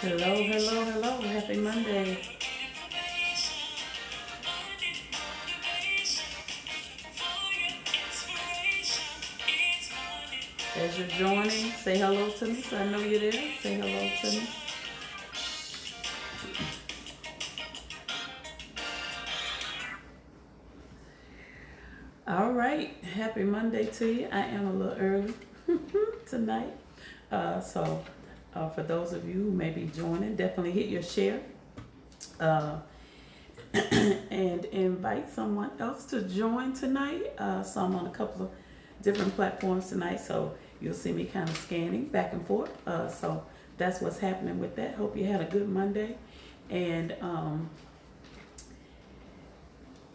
Hello, hello, hello. Happy Monday. As you're joining, say hello to me so I know you're there. Say hello to me. All right. Happy Monday to you. I am a little early tonight. For those of you who may be joining, definitely hit your share uh, and invite someone else to join tonight. So I'm on a couple of different platforms tonight. So you'll see me kind of scanning back and forth. So that's what's happening with that. Hope you had a good Monday, and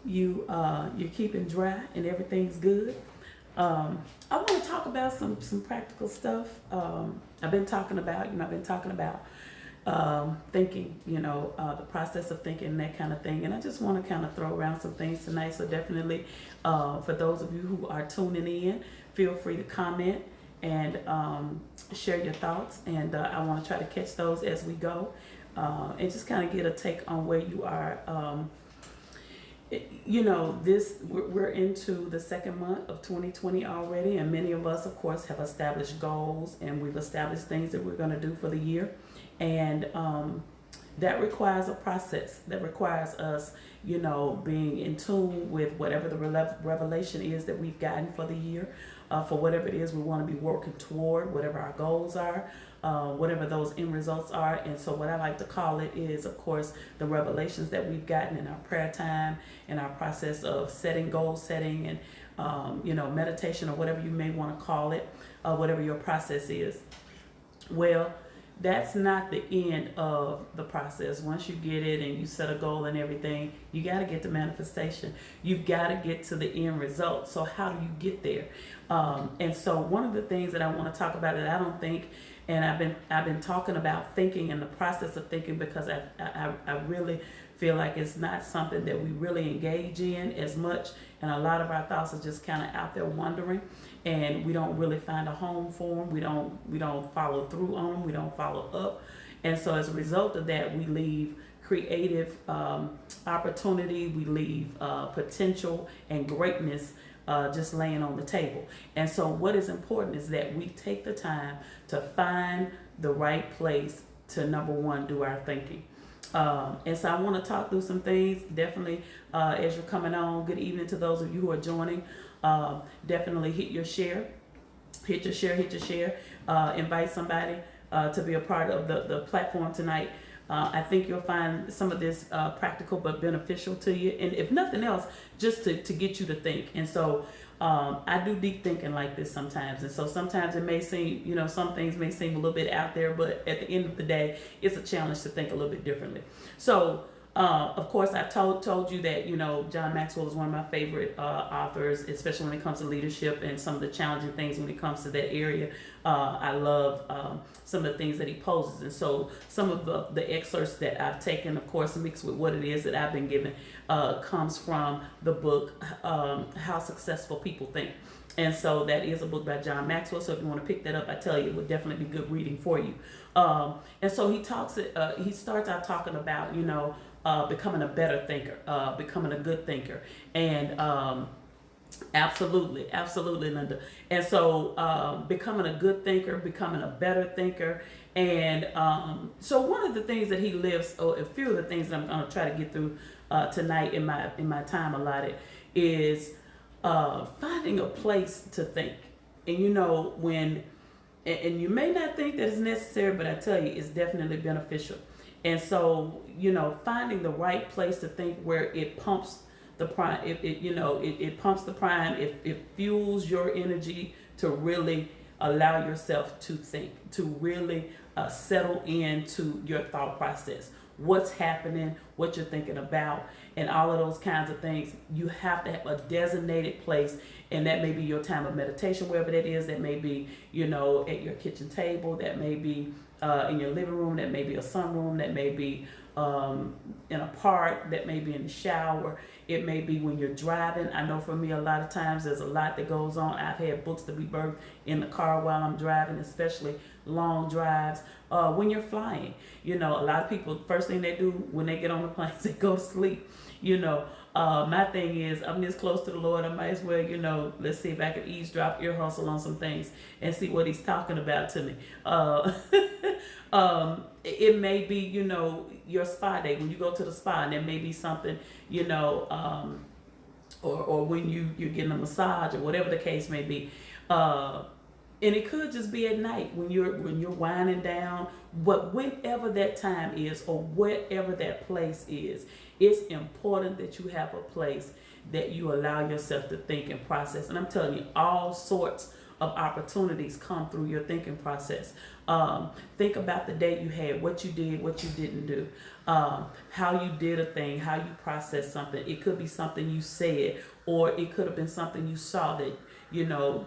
you're keeping dry and everything's good. I want to talk about some practical stuff. I've been talking about thinking, the process of thinking and that kind of thing. And I just want to kind of throw around some things tonight. So definitely, for those of you who are tuning in, feel free to comment and share your thoughts. And I want to try to catch those as we go, and just kind of get a take on where you are. We're into the second month of 2020 already, and many of us, of course, have established goals, and we've established things that we're going to do for the year. And that requires a process. That requires us, being in tune with whatever the revelation is that we've gotten for the year, for whatever it is we want to be working toward, whatever our goals are, whatever those end results are. And so what I like to call it is, of course, the revelations that we've gotten in our prayer time, in our process of goal setting, and meditation, or whatever you may want to call it, whatever your process is. Well, that's not the end of the process. Once you get it and you set a goal and everything, you got to get to manifestation. You've got to get to the end result. So how do you get there? And so one of the things that I want to talk about that I don't think, and I've been talking about thinking and the process of thinking, because I really feel like it's not something that we really engage in as much, and a lot of our thoughts are just kind of out there wandering, and we don't really find a home for them. We don't follow through on them. We don't follow up, and so as a result of that, we leave creative opportunity. We leave potential and greatness just laying on the table. And so what is important is that we take the time to find the right place to, number one, do our thinking. And so I want to talk through some things. Definitely, as you're coming on, good evening to those of you who are joining. Definitely hit your share. Hit your share. Invite somebody to be a part of the platform tonight. I think you'll find some of this practical but beneficial to you. And if nothing else, just to get you to think. And so I do deep thinking like this sometimes. And so sometimes it may seem, some things may seem a little bit out there, but at the end of the day, it's a challenge to think a little bit differently. So, of course, I told you that, John Maxwell is one of my favorite authors, especially when it comes to leadership and some of the challenging things when it comes to that area. I love some of the things that he poses. And so some of the excerpts that I've taken, of course, mixed with what it is that I've been given, comes from the book, How Successful People Think. And so that is a book by John Maxwell. So if you want to pick that up, I tell you, it would definitely be good reading for you. And so he starts out talking about, becoming a better thinker, becoming a good thinker. And absolutely, Linda. And so becoming a good thinker, becoming a better thinker. And so one of the things that he lives, or a few of the things that I'm going to try to get through tonight in my time allotted, is finding a place to think. And and you may not think that it's necessary, but I tell you, it's definitely beneficial. And so, finding the right place to think where it pumps the prime, it pumps the prime, it fuels your energy to really allow yourself to think, to really settle into your thought process. What's happening, what you're thinking about, and all of those kinds of things. You have to have a designated place, and that may be your time of meditation, wherever that is. That may be, at your kitchen table. That may be in your living room. That may be a sunroom. That may be in a park, that may be in the shower, it may be when you're driving. I know for me, a lot of times there's a lot that goes on. I've had books to be birthed in the car while I'm driving, especially long drives. When you're flying, a lot of people, first thing they do when they get on the plane is they go to sleep. My thing is, I'm this close to the Lord, I might as well, let's see if I can eavesdrop, ear hustle on some things and see what he's talking about to me. It may be, your spa day, when you go to the spa, and there may be something, or when you're getting a massage or whatever the case may be. And it could just be at night when you're winding down, but whenever that time is or wherever that place is, it's important that you have a place that you allow yourself to think and process. And I'm telling you, all sorts of opportunities come through your thinking process. Think about the day you had, what you did, what you didn't do, how you did a thing, how you processed something. It could be something you said, or it could have been something you saw that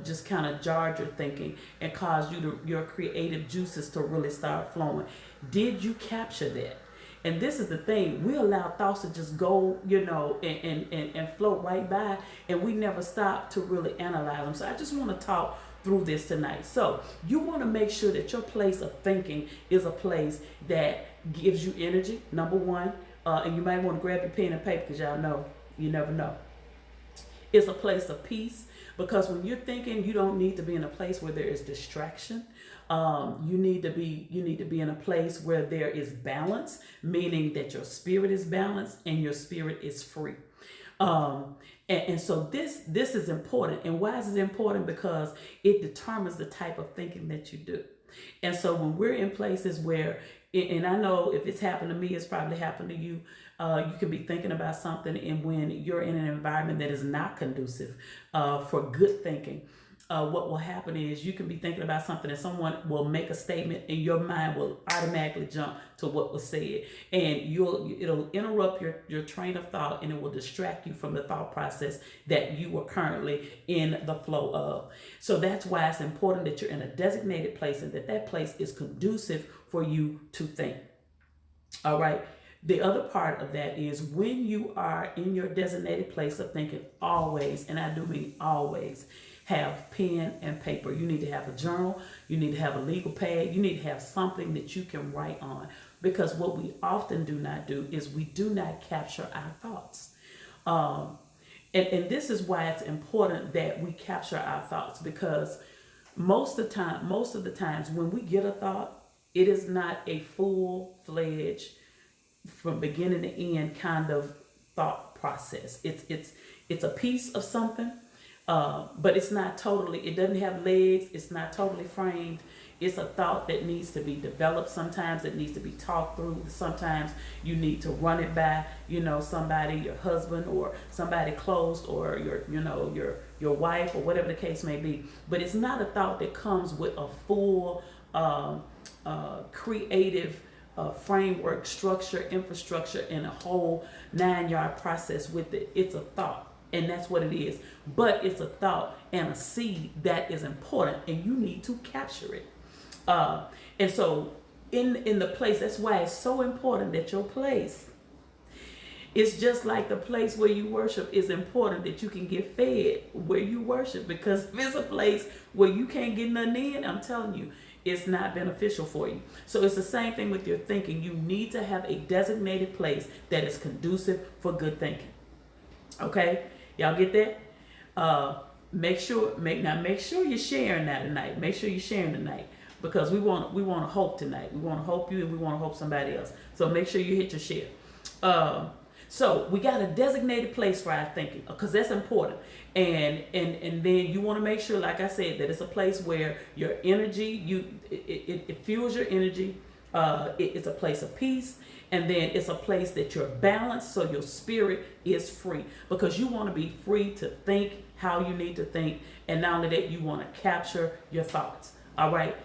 just kind of jarred your thinking and caused your creative juices to really start flowing. Did you capture that? And this is the thing, we allow thoughts to just go, and float right by, and we never stop to really analyze them. So I just want to talk through this tonight. So you want to make sure that your place of thinking is a place that gives you energy, number one, and you might want to grab your pen and paper, because y'all know, you never know. It's a place of peace, because when you're thinking, you don't need to be in a place where there is distraction. You need to be in a place where there is balance, meaning that your spirit is balanced and your spirit is free. And so this is important. And why is it important? Because it determines the type of thinking that you do. And so when we're in places where, and I know if it's happened to me, it's probably happened to you. You can be thinking about something, and when you're in an environment that is not conducive for good thinking, what will happen is you can be thinking about something and someone will make a statement and your mind will automatically jump to what was said, and it'll interrupt your train of thought, and it will distract you from the thought process that you were currently in the flow of. So that's why it's important that you're in a designated place, and that place is conducive for you to think. All right. The other part of that is when you are in your designated place of thinking, always, and I do mean always, have pen and paper. You need to have a journal. You need to have a legal pad. You need to have something that you can write on, because what we often do not do is we do not capture our thoughts. And this is why it's important that we capture our thoughts, because most of the times when we get a thought, it is not a full-fledged, from beginning to end kind of thought process. It's a piece of something, but it's not totally, it doesn't have legs, it's not totally framed. It's a thought that needs to be developed. Sometimes it needs to be talked through. Sometimes you need to run it by, somebody, your husband or somebody close, or your wife, or whatever the case may be. But it's not a thought that comes with a full creative framework, structure, infrastructure, and a whole 9-yard process with it. It's a thought, and that's what it is. But it's a thought and a seed that is important, and you need to capture it. And so in the place, that's why it's so important that your place, it's just like the place where you worship is important, that you can get fed where you worship, because if it's a place where you can't get nothing in, I'm telling you, it's not beneficial for you. So it's the same thing with your thinking. You need to have a designated place that is conducive for good thinking. Okay, y'all get that? Make sure you're sharing that tonight. Make sure you're sharing tonight, because we want to hope tonight. We want to hope you, and we want to hope somebody else. So make sure you hit your share. So we got a designated place for our thinking, because that's important. And then you want to make sure, like I said, that it's a place where your energy, it fuels your energy. It's a place of peace. And then it's a place that you're balanced, so your spirit is free, because you want to be free to think how you need to think. And not only that, you want to capture your thoughts. All right.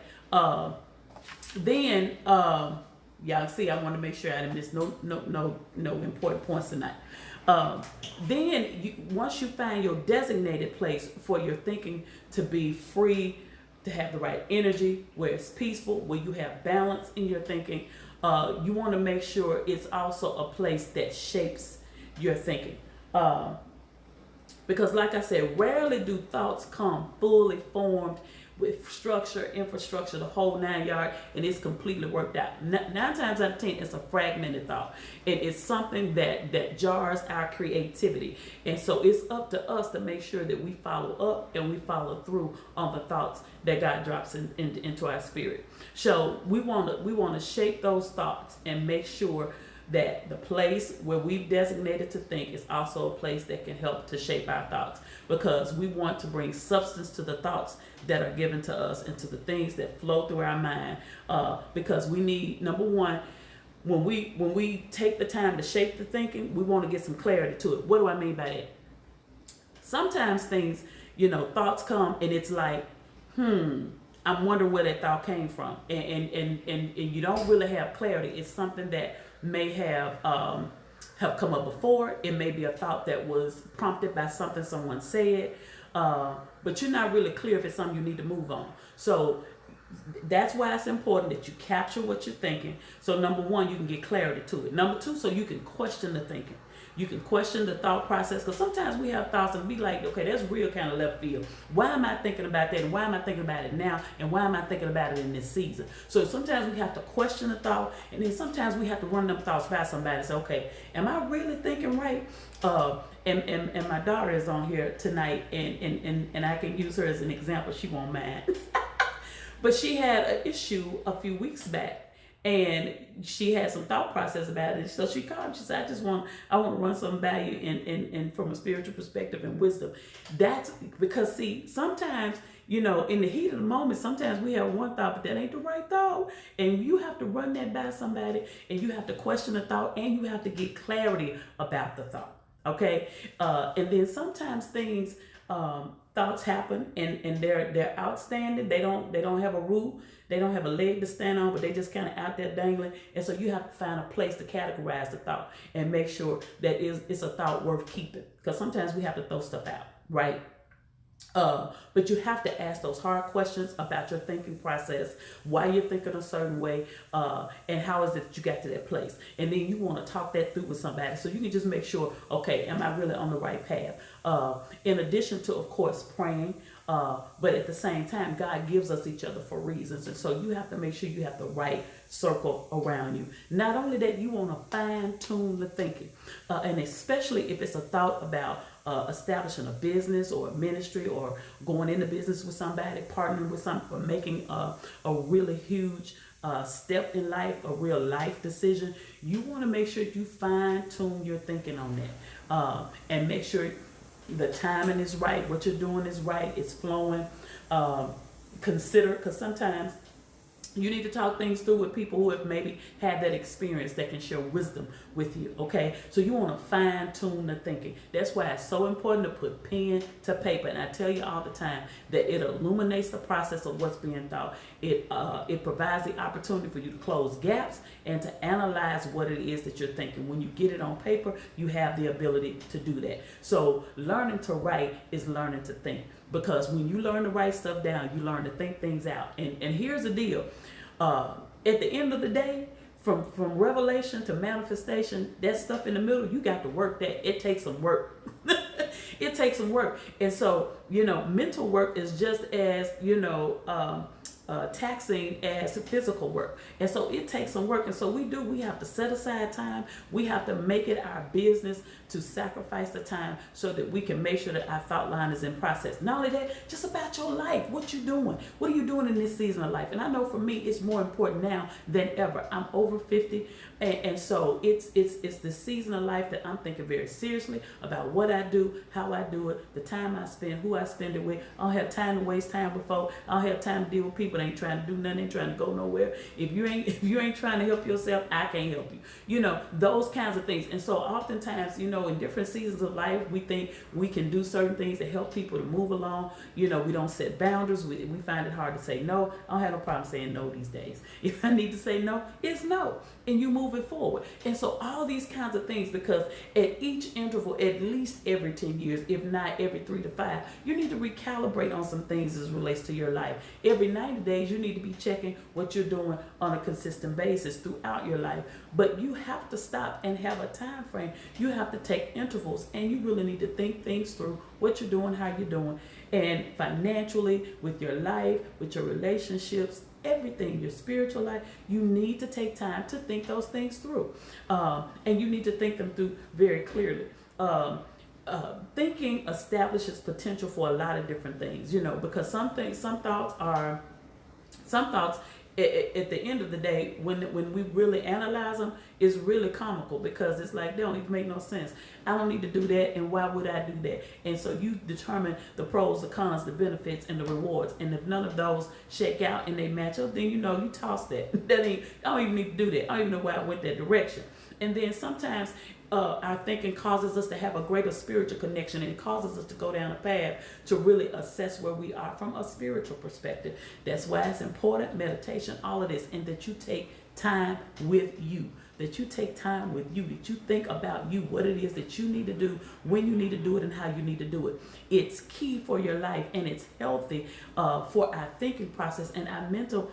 Then y'all see, I want to make sure I didn't miss no important points tonight. Then once you find your designated place for your thinking to be free to have the right energy, where it's peaceful, where you have balance in your thinking. You want to make sure it's also a place that shapes your thinking. Because like I said, rarely do thoughts come fully formed with structure, infrastructure, the whole 9 yards, and it's completely worked out. 9 times out of 10, it's a fragmented thought. It is something that jars our creativity. And so it's up to us to make sure that we follow up and we follow through on the thoughts that God drops into our spirit. So we want to shape those thoughts and make sure that the place where we've designated to think is also a place that can help to shape our thoughts, because we want to bring substance to the thoughts that are given to us and to the things that flow through our mind, because we need, number one, when we take the time to shape the thinking, we want to get some clarity to it. What do I mean by that? Sometimes things, thoughts come and it's like, I'm wondering where that thought came from, and you don't really have clarity. It's something that may have come up before. It may be a thought that was prompted by something someone said, but you're not really clear if it's something you need to move on. So that's why it's important that you capture what you're thinking. So number one, you can get clarity to it. Number two, so you can question the thinking. You can question the thought process, because sometimes we have thoughts and be like, okay, that's real kind of left field. Why am I thinking about that? And why am I thinking about it now? And why am I thinking about it in this season? So sometimes we have to question the thought, and then sometimes we have to run them thoughts by somebody and say, okay, am I really thinking right? And my daughter is on here tonight, and I can use her as an example. She won't mind. But she had an issue a few weeks back. And she had some thought process about it. So she called me. She said, I want to run some value in from a spiritual perspective and wisdom. That's because, see, sometimes, in the heat of the moment, sometimes we have one thought, but that ain't the right thought. And you have to run that by somebody, and you have to question the thought, and you have to get clarity about the thought. Okay? And then sometimes things, thoughts happen and they're outstanding. They don't have a root. They don't have a leg to stand on, but they just kind of out there dangling. And so you have to find a place to categorize the thought and make sure that it's a thought worth keeping. Because sometimes we have to throw stuff out, right? But you have to ask those hard questions about your thinking process, why you're thinking a certain way, and how is it that you got to that place. And then you want to talk that through with somebody so you can just make sure, okay, am I really on the right path? In addition to, of course, praying, but at the same time, God gives us each other for reasons. And so you have to make sure you have the right circle around you. Not only that, you want to fine tune the thinking, and especially if it's a thought about establishing a business or a ministry or going into business with somebody, partnering with somebody, or making a really huge step in life, a real life decision. You want to make sure you fine tune your thinking on that, and make sure the timing is right, what you're doing is right, it's flowing. Consider, because sometimes you need to talk things through with people who have maybe had that experience that can share wisdom with you, okay? So you want to fine tune the thinking. That's why it's so important to put pen to paper. And I tell you all the time that it illuminates the process of what's being thought. It provides the opportunity for you to close gaps and to analyze what it is that you're thinking. When you get it on paper, you have the ability to do that. So learning to write is learning to think. Because when you learn to write stuff down, you learn to think things out. And here's the deal. At the end of the day, from revelation to manifestation, that stuff in the middle, you got to work that. It takes some work. It takes some work. And so, mental work is just as, taxing as physical work. And so it takes some work. And so we have to set aside time. We have to make it our business to sacrifice the time so that we can make sure that our thought line is in process. Not only that, just about your life. What you doing? What are you doing in this season of life? And I know for me, it's more important now than ever. I'm over 50. And so it's the season of life that I'm thinking very seriously about what I do, how I do it, the time I spend, who I spend it with. I don't have time to waste time before. I don't have time to deal with people people ain't trying to do nothing, ain't trying to go nowhere. If you ain't trying to help yourself, I can't help you. You know, those kinds of things. And so oftentimes, you know, in different seasons of life, we think we can do certain things to help people to move along. You know, we don't set boundaries. We find it hard to say no. I don't have no problem saying no these days. If I need to say no, it's no. And you move it forward. And so all these kinds of things, because at each interval, at least every 10 years, if not every 3 to 5, you need to recalibrate on some things as it relates to your life. Every 90 days, you need to be checking what you're doing on a consistent basis throughout your life. But you have to stop and have a time frame. You have to take intervals, and you really need to think things through, what you're doing, how you're doing, and financially, with your life, with your relationships, everything, your spiritual life. You need to take time to think those things through, and you need to think them through very clearly. Thinking establishes potential for a lot of different things, you know, because some thoughts at the end of the day, when we really analyze them, is really comical, because it's like they don't even make no sense. I don't need to do that, and why would I do that? And so you determine the pros, the cons, the benefits, and the rewards. And if none of those shake out and they match up, then you know you toss that. I don't even need to do that. I don't even know why I went that direction. And then sometimes our thinking causes us to have a greater spiritual connection, and it causes us to go down a path to really assess where we are from a spiritual perspective. That's why it's important, meditation, all of this, and that you take time with you. That you take time with you, that you think about you, what it is that you need to do, when you need to do it, and how you need to do it. It's key for your life, and it's healthy for our thinking process and our mental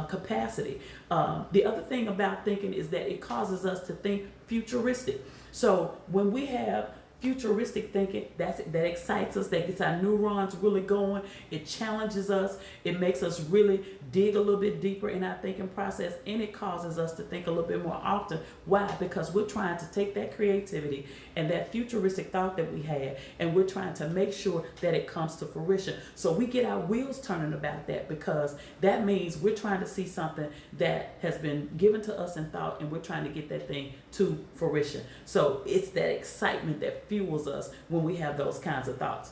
capacity. The other thing about thinking is that it causes us to think futuristic. So when we have futuristic thinking, that excites us, that gets our neurons really going. It challenges us. It makes us really dig a little bit deeper in our thinking process, and it causes us to think a little bit more often. Why? Because we're trying to take that creativity and that futuristic thought that we had, and we're trying to make sure that it comes to fruition. So we get our wheels turning about that, because that means we're trying to see something that has been given to us in thought, and we're trying to get that thing to fruition. So it's that excitement that fuels us when we have those kinds of thoughts.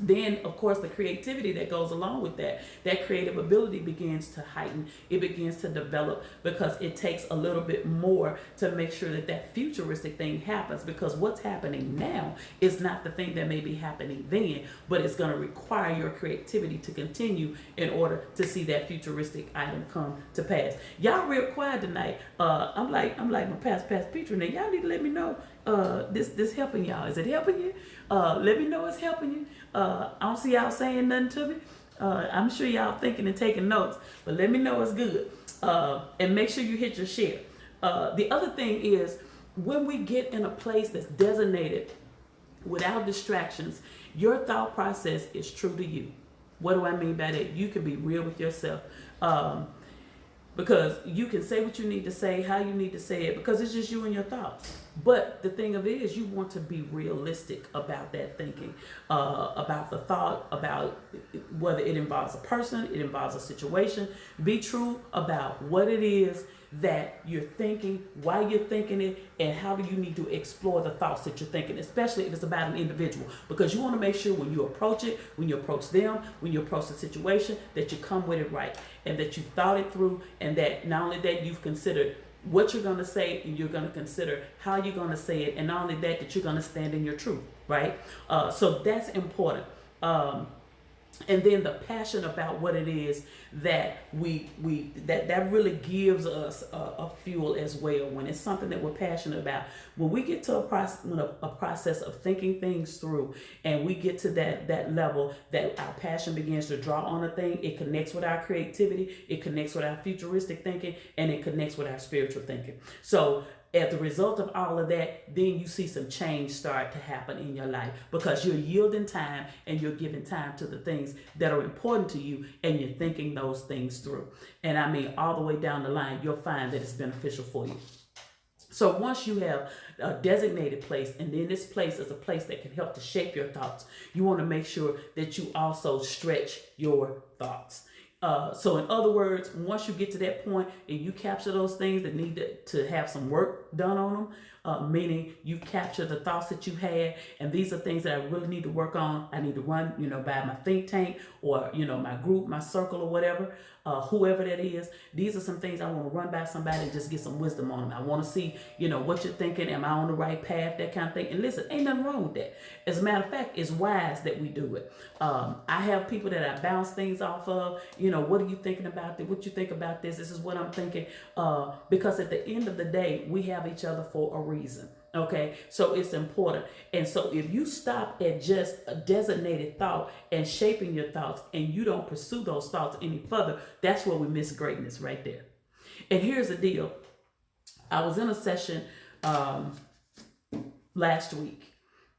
Then, of course, the creativity that goes along with that creative ability begins to heighten. It begins to develop, because it takes a little bit more to make sure that futuristic thing happens, because what's happening now is not the thing that may be happening then, but it's going to require your creativity to continue in order to see that futuristic item come to pass. Y'all real quiet tonight. I'm like my past Petra, now y'all need to let me know this helping y'all. Is it helping you? Let me know it's helping you. I don't see y'all saying nothing to me. I'm sure y'all thinking and taking notes, but let me know it's good. And make sure you hit your share. The other thing is, when we get in a place that's designated without distractions, your thought process is true to you. What do I mean by that? You can be real with yourself. Because you can say what you need to say, how you need to say it, because it's just you and your thoughts. But the thing of it is, you want to be realistic about that thinking, about the thought, about whether it involves a person, it involves a situation. Be true about what it is that you're thinking, why you're thinking it, and how do you need to explore the thoughts that you're thinking, especially if it's about an individual, because you want to make sure when you approach it, when you approach them, when you approach the situation, that you come with it right, and that you thought it through, and that not only that you've considered what you're going to say, and you're going to consider how you're going to say it, and not only that you're going to stand in your truth, right? So that's important. And then the passion about what it is that that really gives us a fuel as well. When it's something that we're passionate about, when we get to a process of thinking things through, and we get to that level that our passion begins to draw on a thing, it connects with our creativity, it connects with our futuristic thinking, and it connects with our spiritual thinking. So as a result of all of that, then you see some change start to happen in your life, because you're yielding time and you're giving time to the things that are important to you, and you're thinking those things through. And I mean, all the way down the line, you'll find that it's beneficial for you. So once you have a designated place, and then this place is a place that can help to shape your thoughts, you want to make sure that you also stretch your thoughts. So in other words, once you get to that point and you capture those things that need to have some work done on them, meaning you capture the thoughts that you had, and these are things that I really need to work on. I need to run, by my think tank, or, my group, my circle, or whatever. whoever that is. These are some things I want to run by somebody and just get some wisdom on them. I want to see, what you're thinking. Am I on the right path? That kind of thing. And listen, ain't nothing wrong with that. As a matter of fact, it's wise that we do it. I have people that I bounce things off of. What are you thinking about this? What you think about this? This is what I'm thinking. Because at the end of the day, we have each other for a reason. Okay, so it's important. And so if you stop at just a designated thought and shaping your thoughts, and you don't pursue those thoughts any further, that's where we miss greatness right there. And here's the deal. I was in a session last week,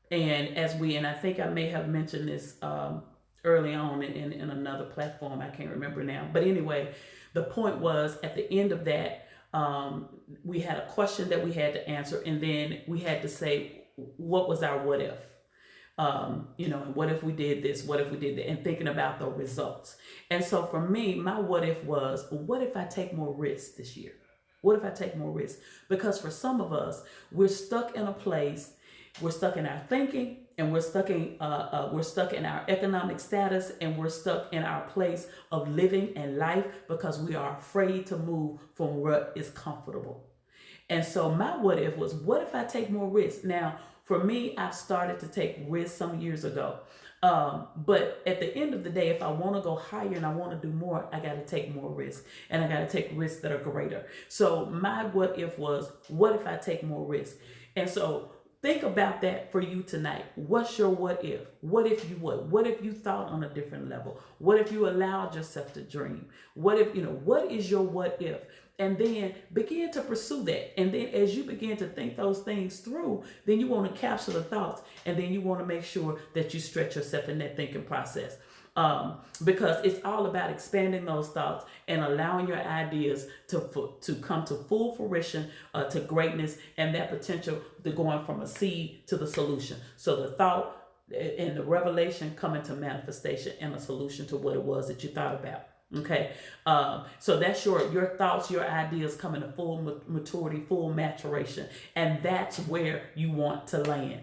and I think I may have mentioned this early on in another platform. I can't remember now. But anyway, the point was, at the end of that, we had a question that we had to answer, and then we had to say, what was our what if? And what if we did this? What if we did that? And thinking about the results. And so for me, my what if was, what if I take more risks this year? What if I take more risks? Because for some of us, we're stuck in a place, we're stuck in our thinking, and we're stuck in our economic status, and we're stuck in our place of living and life because we are afraid to move from what is comfortable. And so my what if was, what if I take more risks? Now, for me, I've started to take risks some years ago. But at the end of the day, if I want to go higher and I want to do more, I got to take more risks, and I got to take risks that are greater. So my what if was, what if I take more risks? And so think about that for you tonight. What's your what if? What if you what? What if you thought on a different level? What if you allowed yourself to dream? What if, what is your what if? And then begin to pursue that. And then as you begin to think those things through, then you want to capture the thoughts, and then you want to make sure that you stretch yourself in that thinking process. Because it's all about expanding those thoughts and allowing your ideas to come to full fruition, to greatness, and that potential to going from a seed to the solution. So the thought and the revelation come into manifestation and a solution to what it was that you thought about. Okay, so that's your thoughts, your ideas come into full maturity, full maturation, and that's where you want to land.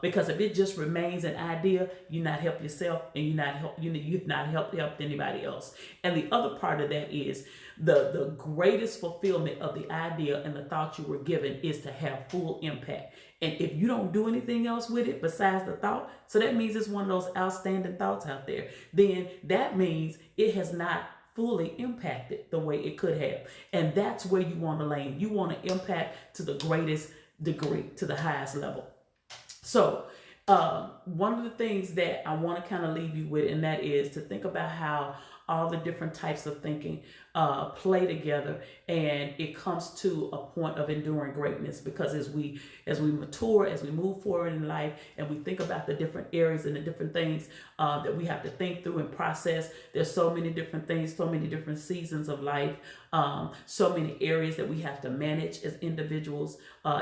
Because if it just remains an idea, you're not help yourself, and you've not helped anybody else. And the other part of that is the greatest fulfillment of the idea and the thought you were given is to have full impact. And if you don't do anything else with it besides the thought, so that means it's one of those outstanding thoughts out there, then that means it has not fully impacted the way it could have. And that's where you want to land. You want to impact to the greatest degree, to the highest level. So one of the things that I want to kind of leave you with, and that is to think about how all the different types of thinking play together, and it comes to a point of enduring greatness. Because as we mature, as we move forward in life, and we think about the different areas and the different things that we have to think through and process, there's so many different things, so many different seasons of life, so many areas that we have to manage as individuals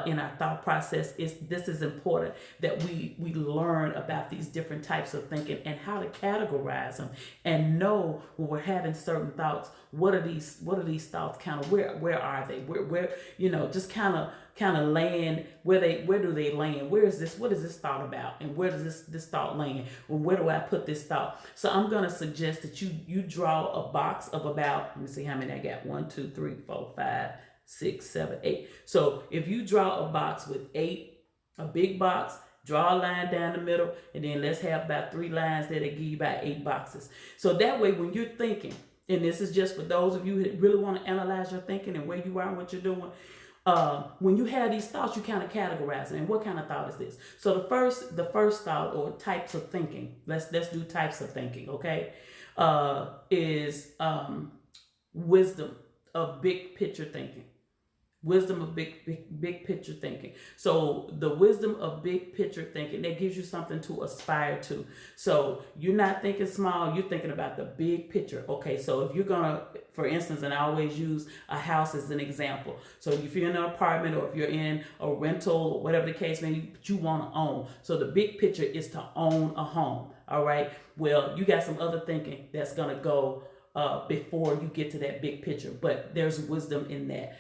in our thought process. This is important that we learn about these different types of thinking and how to categorize them, and know when we're having certain thoughts, what are these thoughts, kind of where are they, where just kind of land, where do they land, what is this thought about, and where does this thought land, well, where do I put this thought? So I'm going to suggest that you draw a box of about, let me see how many I got, 1 2 3 4 5 6 7 8. So if you draw a box with 8, a big box, draw a line down the middle, and then let's have about 3 lines there that give you about 8 boxes. So that way, when you're thinking, and this is just for those of you who really want to analyze your thinking and where you are and what you're doing, when you have these thoughts, you kind of categorize them. And what kind of thought is this? So the first thought, or types of thinking, let's do types of thinking, okay, is wisdom of big picture thinking. Wisdom of big picture thinking. So the wisdom of big picture thinking, that gives you something to aspire to. So you're not thinking small, you're thinking about the big picture. Okay, so if you're gonna, for instance, and I always use a house as an example. So if you're in an apartment, or if you're in a rental, or whatever the case may be, but you want to own. So the big picture is to own a home. All right. Well, you got some other thinking that's gonna go before you get to that big picture. But there's wisdom in that.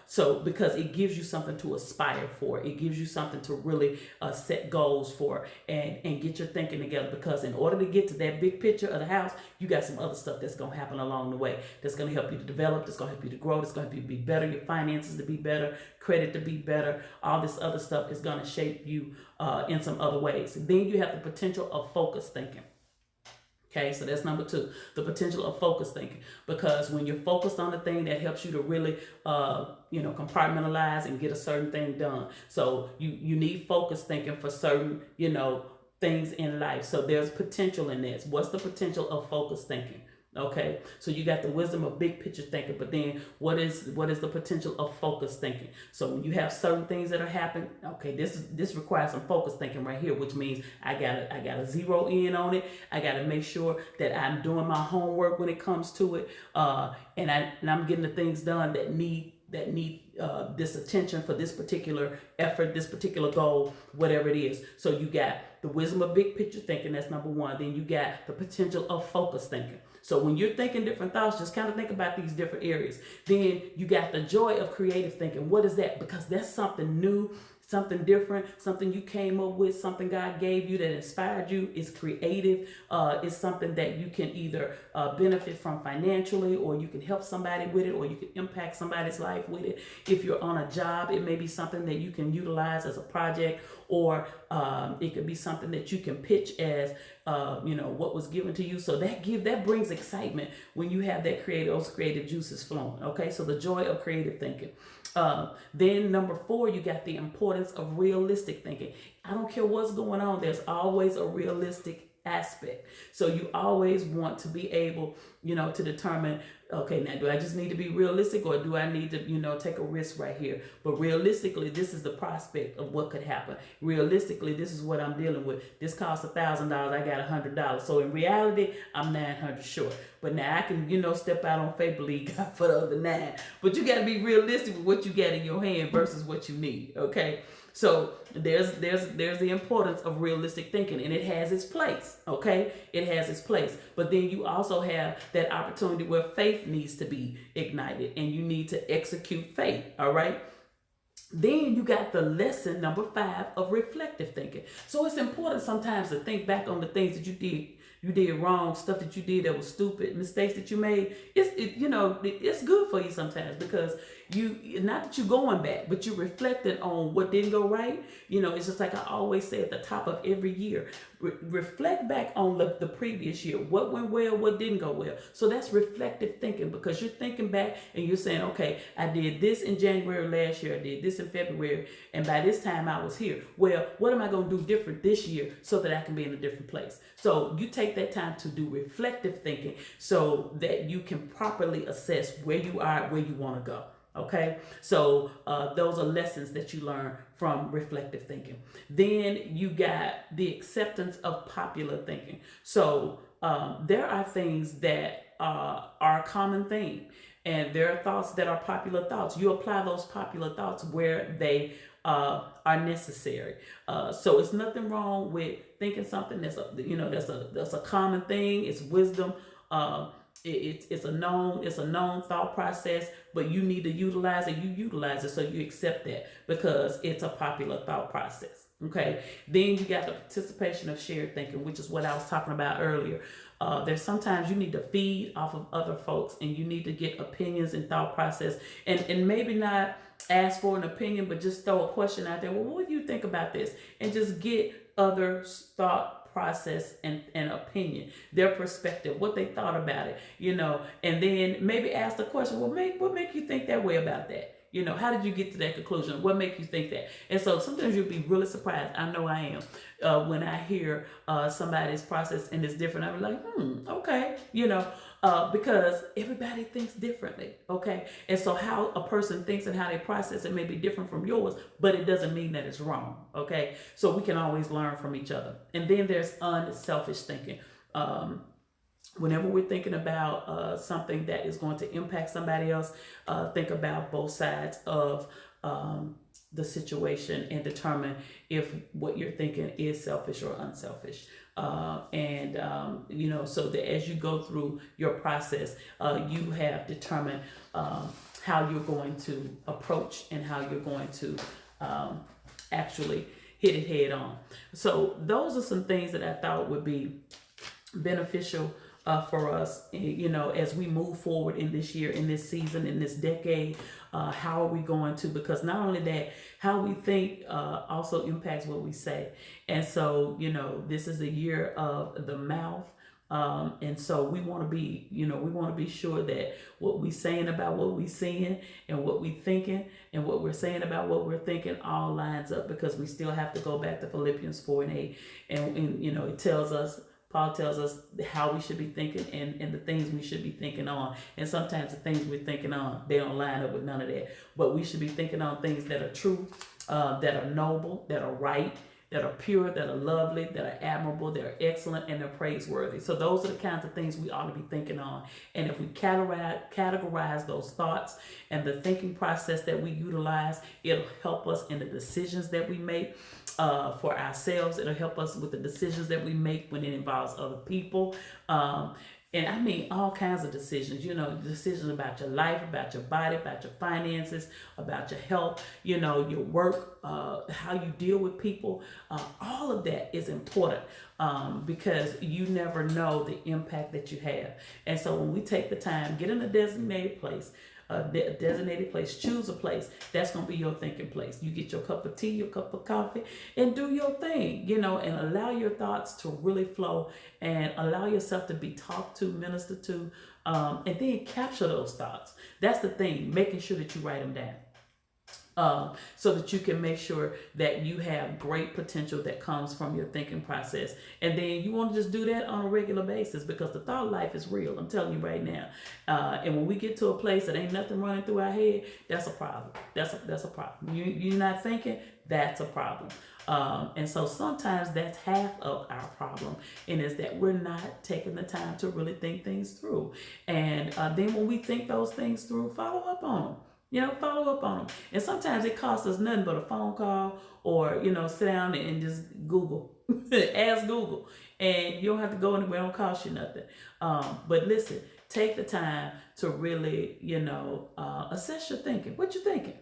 So because it gives you something to aspire for, it gives you something to really set goals for, and get your thinking together. Because in order to get to that big picture of the house, you got some other stuff that's going to happen along the way. That's going to help you to develop. That's going to help you to grow. That's going to help you to be better. Your finances to be better. Credit to be better. All this other stuff is going to shape you in some other ways. Then you have the potential of focused thinking. Okay, so that's number 2, the potential of focused thinking. Because when you're focused on the thing, that helps you to really, compartmentalize and get a certain thing done. So you need focused thinking for certain, things in life. So there's potential in this. What's the potential of focused thinking? Okay, so you got the wisdom of big picture thinking, but then what is the potential of focused thinking? So when you have certain things that are happening, okay, this requires some focused thinking right here, which means I gotta zero in on it. I gotta make sure that I'm doing my homework when it comes to it, and I'm getting the things done that need this attention for this particular effort, this particular goal, whatever it is. So you got the wisdom of big picture thinking, that's number 1. Then you got the potential of focused thinking. So when you're thinking different thoughts, just kind of think about these different areas. Then you got the joy of creative thinking. What is that? Because that's something new, something different, something you came up with, something God gave you that inspired you. It's creative. It's something that you can either benefit from financially, or you can help somebody with it, or you can impact somebody's life with it. If you're on a job, it may be something that you can utilize as a project, or it could be something that you can pitch as what was given to you. So that brings excitement when you have those creative juices flowing. Okay, so the joy of creative thinking. Then number 4, you got the importance of realistic thinking. I don't care what's going on, there's always a realistic aspect. So you always want to be able, to determine, okay, now do I just need to be realistic, or do I need to, take a risk right here? But realistically, this is the prospect of what could happen. Realistically, this is what I'm dealing with. This costs $1,000. I got $100. So in reality, I'm $900 short. But now I can, step out on faith, believe God for the other 9. But you got to be realistic with what you got in your hand versus what you need. Okay. So there's the importance of realistic thinking, and it has its place. Okay, it has its place. But then you also have that opportunity where faith needs to be ignited, and you need to execute faith. All right. Then you got the lesson number 5 of reflective thinking. So it's important sometimes to think back on the things that you did wrong, stuff that you did that was stupid, mistakes that you made. It's good for you sometimes, because not that you're going back, but you reflected on what didn't go right. It's just like I always say at the top of every year, reflect back on the previous year. What went well, what didn't go well. So that's reflective thinking, because you're thinking back and you're saying, okay, I did this in January last year, I did this in February, and by this time I was here. Well, what am I going to do different this year so that I can be in a different place? So you take that time to do reflective thinking so that you can properly assess where you are, where you want to go. Okay, so those are lessons that you learn from reflective thinking. Then you got the acceptance of popular thinking. So there are things that are a common theme, and there are thoughts that are popular thoughts. You apply those popular thoughts where they are necessary. So it's nothing wrong with thinking something that's a common thing. It's wisdom. It's a known thought process, but you need to utilize it. You utilize it, so you accept that because it's a popular thought process. Okay. Then you got the participation of shared thinking, which is what I was talking about earlier. There's sometimes you need to feed off of other folks, and you need to get opinions and thought process, and maybe not ask for an opinion, but just throw a question out there. Well, what do you think about this? And just get others' thought process and opinion, their perspective, what they thought about it, and then maybe ask the question, well, what make you think that way about that? How did you get to that conclusion? What makes you think that? And so sometimes you'll be really surprised. I know I am when I hear somebody's process and it's different. I'm like, okay, because everybody thinks differently, okay? And so how a person thinks and how they process it may be different from yours, but it doesn't mean that it's wrong, okay? So we can always learn from each other. And then there's unselfish thinking. Whenever we're thinking about something that is going to impact somebody else, think about both sides of the situation and determine if what you're thinking is selfish or unselfish. So that as you go through your process, you have determined how you're going to approach and how you're going to actually hit it head on. So those are some things that I thought would be beneficial for us, as we move forward in this year, in this season, in this decade. How are we going to? Because not only that, how we think also impacts what we say. And so, this is a year of the mouth. And so we want to be sure that what we saying about what we seeing and what we thinking and what we're saying about what we're thinking all lines up, because we still have to go back to Philippians 4:8, and it tells us, Paul tells us how we should be thinking and the things we should be thinking on. And sometimes the things we're thinking on, they don't line up with none of that. But we should be thinking on things that are true, that are noble, that are right, that are pure, that are lovely, that are admirable, that are excellent, and they're praiseworthy. So those are the kinds of things we ought to be thinking on. And if we categorize those thoughts and the thinking process that we utilize, it'll help us in the decisions that we make for ourselves. It'll help us with the decisions that we make when it involves other people. And I mean all kinds of decisions, decisions about your life, about your body, about your finances, about your health, your work, how you deal with people. All of that is important because you never know the impact that you have. And so when we take the time, get in a designated place, choose a place that's going to be your thinking place. You get your cup of tea, your cup of coffee, and do your thing, and allow your thoughts to really flow and allow yourself to be talked to, ministered to, and then capture those thoughts. That's the thing, making sure that you write them down. So that you can make sure that you have great potential that comes from your thinking process. And then you want to just do that on a regular basis, because the thought life is real. I'm telling you right now. And when we get to a place that ain't nothing running through our head, that's a problem. That's a problem. You're not thinking, that's a problem. And so sometimes that's half of our problem, and is that we're not taking the time to really think things through. And then when we think those things through, follow up on them. Follow up on them. And sometimes it costs us nothing but a phone call, or, sit down and just Google, ask Google. And you don't have to go anywhere, it don't cost you nothing. But listen, take the time to really, assess your thinking. What you thinking?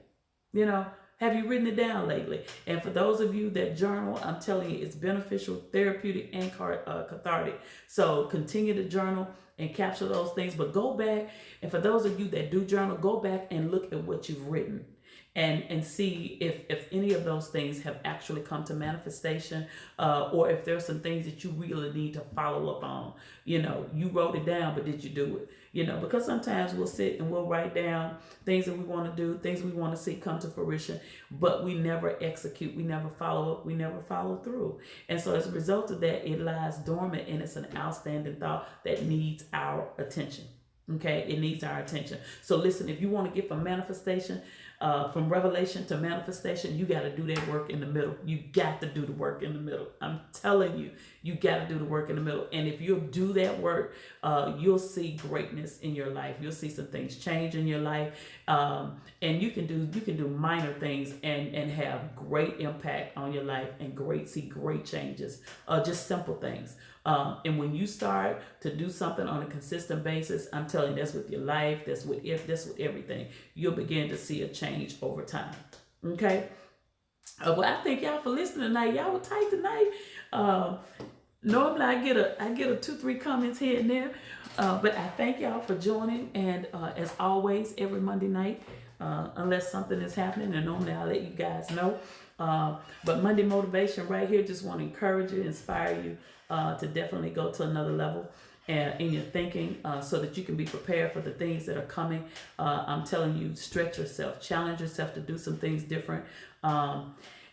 Have you written it down lately? And for those of you that journal, I'm telling you, it's beneficial, therapeutic, and cathartic. So continue to journal and capture those things, but go back. And for those of you that do journal, go back and look at what you've written and see if any of those things have actually come to manifestation, or if there's some things that you really need to follow up on. You wrote it down, but did you do it? Because sometimes we'll sit and we'll write down things that we want to do, things we want to see come to fruition, but we never execute, we never follow up, we never follow through. And so as a result of that, it lies dormant, and it's an outstanding thought that needs our attention. Okay, it needs our attention. So listen, if you want to get from manifestation, from revelation to manifestation, you got to do that work in the middle. You got to do the work in the middle. I'm telling you, you got to do the work in the middle. And if you'll do that work, you'll see greatness in your life. You'll see some things change in your life, and you can do minor things and have great impact on your life and see great changes. Just simple things. And when you start to do something on a consistent basis, I'm telling you, that's with your life, that's with everything. You'll begin to see a change over time. Okay. Well, I thank y'all for listening tonight. Y'all were tight tonight. Normally I get a 2-3 comments here and there, but I thank y'all for joining. And as always, every Monday night, unless something is happening, and normally I'll let you guys know. But Monday Motivation right here, just want to encourage you, inspire you to definitely go to another level in your thinking, so that you can be prepared for the things that are coming. I'm telling you, stretch yourself, challenge yourself to do some things different.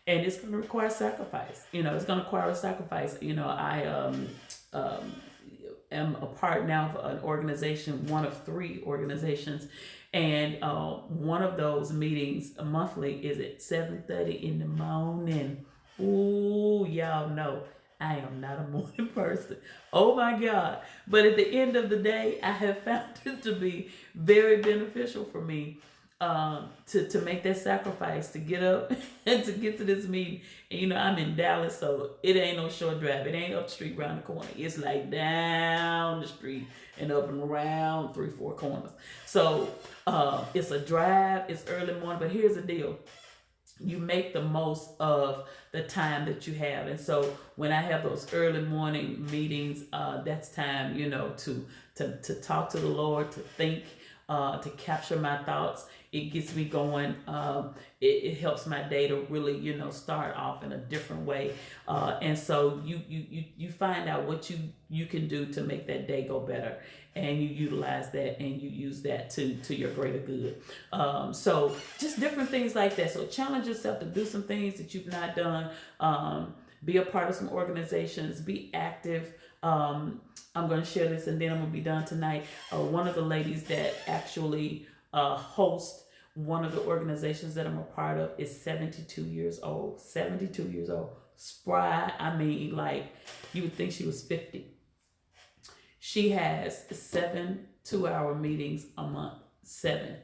And it's going to require sacrifice. It's going to require a sacrifice. I am a part now of an organization, one of 3 organizations. And one of those meetings monthly is at 7:30 in the morning. Ooh, y'all know I am not a morning person. Oh my God. But at the end of the day, I have found it to be very beneficial for me to make that sacrifice to get up and to get to this meeting. And I'm in Dallas, so it ain't no short drive. It ain't up the street around the corner. It's like down the street and up and around 3-4 corners. So it's a drive. It's early morning, but here's the deal. You make the most of the time that you have. And so when I have those early morning meetings, that's time, to talk to the Lord, to think, to capture my thoughts. It gets me going. It helps my day to really, start off in a different way. And so you find out what you can do to make that day go better, and you utilize that and you use that to your greater good. So just different things like that. So challenge yourself to do some things that you've not done. Be a part of some organizations. Be active. I'm going to share this and then I'm going to be done tonight. One of the ladies that actually hosts one of the organizations that I'm a part of is 72 years old. 72 years old. Spry. I mean, like, you would think she was 50. She has 7 2-hour meetings a month. 7.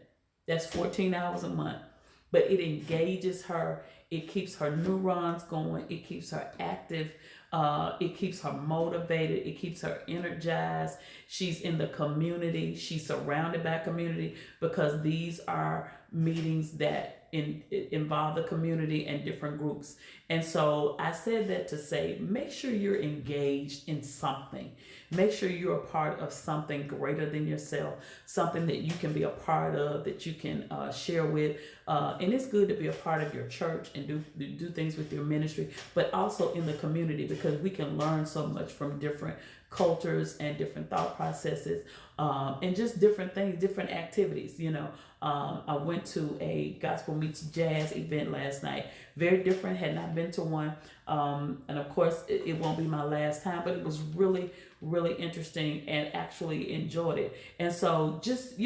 That's 14 hours a month. But it engages her. It keeps her neurons going. It keeps her active. It keeps her motivated. It keeps her energized. She's in the community. She's surrounded by community, because these are meetings that involve the community and different groups. And so I said that to say, make sure you're engaged in something. Make sure you're a part of something greater than yourself, something that you can be a part of, that you can share with. And it's good to be a part of your church and do things with your ministry, but also in the community, because we can learn so much from different cultures and different thought processes, and just different things, different activities. I went to a gospel meets jazz event last night. Very different, had not been to one. And of course it won't be my last time, but it was really, really interesting and actually enjoyed it. And so just,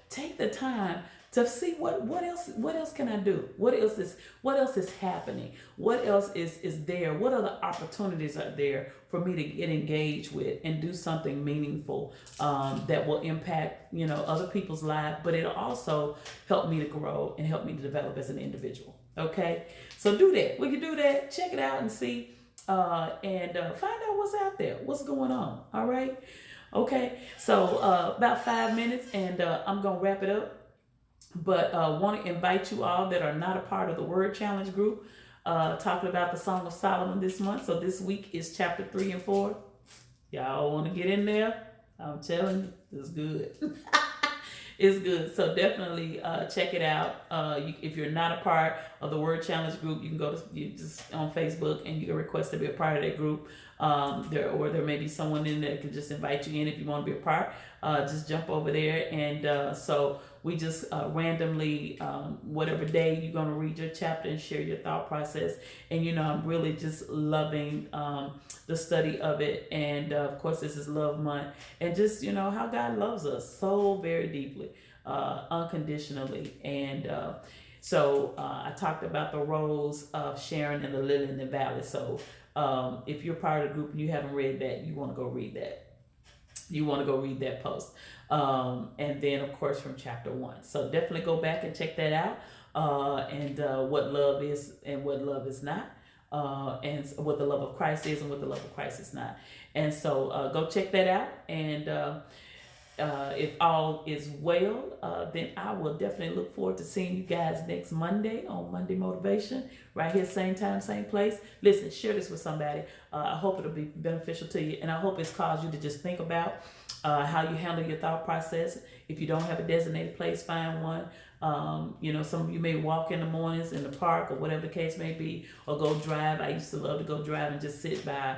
take the time to see what else can I do? What else is happening? What else is there? What other opportunities are there for me to get engaged with and do something meaningful that will impact, other people's lives, but it'll also help me to grow and help me to develop as an individual. Okay, so do that. We can do that. Check it out and see, and find out what's out there, what's going on. All right. Okay. So about 5 minutes, and I'm gonna wrap it up. But want to invite you all that are not a part of the Word Challenge group, talking about the Song of Solomon this month. So this week is chapter 3 and 4. Y'all want to get in there? I'm telling you, it's good. It's good. So definitely check it out. If you're not a part of the Word Challenge group, you can go to just on Facebook and you can request to be a part of that group. There may be someone in there that can just invite you in if you want to be a part. Just jump over there. And so we just randomly, whatever day you're going to read your chapter and share your thought process. And, I'm really just loving the study of it. And of course, this is Love Month. And just, how God loves us so very deeply, unconditionally. And so I talked about the rose of Sharon and the lily in the valley. So if you're part of the group and you haven't read that, you want to go read that. You want to go read that post. And then, of course, from chapter 1. So definitely go back and check that out. And what love is and what love is not. And what the love of Christ is and what the love of Christ is not. And so go check that out. And if all is well, then I will definitely look forward to seeing you guys next Monday on Monday Motivation, right here, same time, same place. Listen, share this with somebody. I hope it'll be beneficial to you, and I hope it's caused you to just think about how you handle your thought process. If you don't have a designated place, find one. Some of you may walk in the mornings in the park or whatever the case may be, or go drive. I used to love to go drive and just sit by,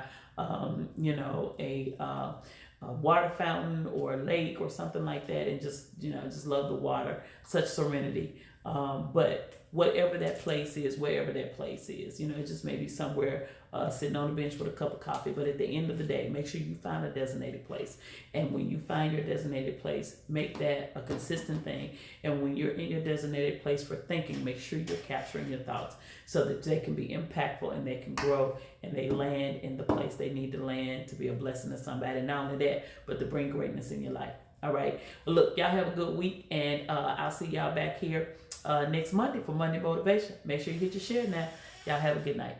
a water fountain or a lake or something like that, and just love the water, such serenity. But whatever that place is, wherever that place is, it just may be somewhere sitting on a bench with a cup of coffee. But at the end of the day, make sure you find a designated place. And when you find your designated place, make that a consistent thing. And when you're in your designated place for thinking, make sure you're capturing your thoughts so that they can be impactful and they can grow and they land in the place they need to land to be a blessing to somebody. Not only that, but to bring greatness in your life. All right. Well, look, y'all have a good week, and I'll see y'all back here next Monday for Monday Motivation. Make sure you hit your share now. Y'all have a good night.